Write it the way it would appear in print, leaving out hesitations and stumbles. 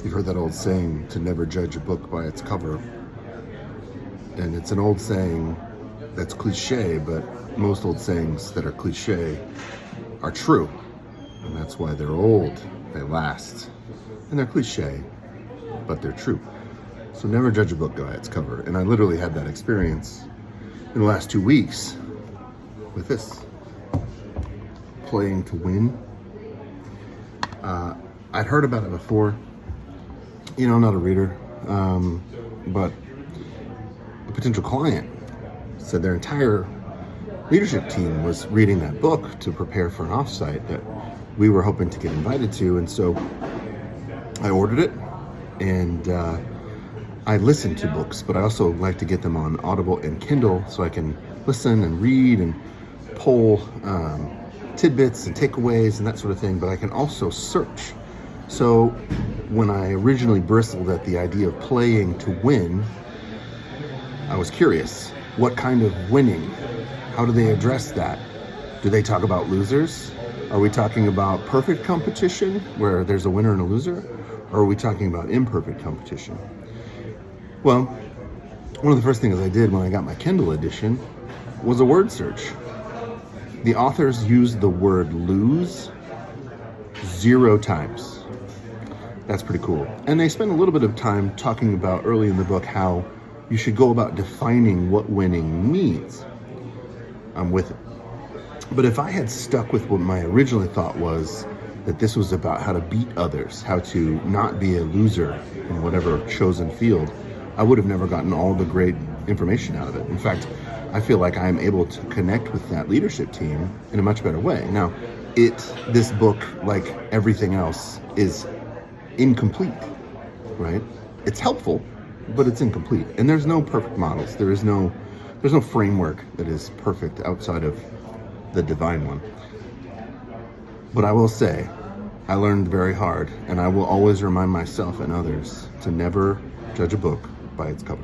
You've heard that old saying to never judge a book by its cover. And it's an old saying that's cliche, but most old sayings that are cliche are true. And that's why they're old, they last. And they're cliche, but they're true. So never judge a book by its cover. And I literally had that experience in the last 2 weeks with this. Playing to Win. I'd heard about it before. You know, I'm not a reader, but a potential client said their entire leadership team was reading that book to prepare for an offsite that we were hoping to get invited to. And so I ordered it, and I listen to books, but I also like to get them on Audible and Kindle so I can listen and read and pull tidbits and takeaways and that sort of thing, but I can also search. So when I originally bristled at the idea of playing to win, I was curious. What kind of winning? How do they address that? Do they talk about losers? Are we talking about perfect competition where there's a winner and a loser? Or are we talking about imperfect competition? Well, one of the first things I did when I got my Kindle edition was a word search. The authors used the word lose 0 times. That's pretty cool. And they spend a little bit of time talking about early in the book how you should go about defining what winning means. I'm with it. But if I had stuck with what my original thought was, that this was about how to beat others, how to not be a loser in whatever chosen field, I would have never gotten all the great information out of it. In fact, I feel like I'm able to connect with that leadership team in a much better way. Now, this book, like everything else, is incomplete, right? It's helpful, but it's incomplete. And there's no perfect models. There's no framework that is perfect outside of the divine one. But I will say, I learned very hard, and I will always remind myself and others to never judge a book by its cover.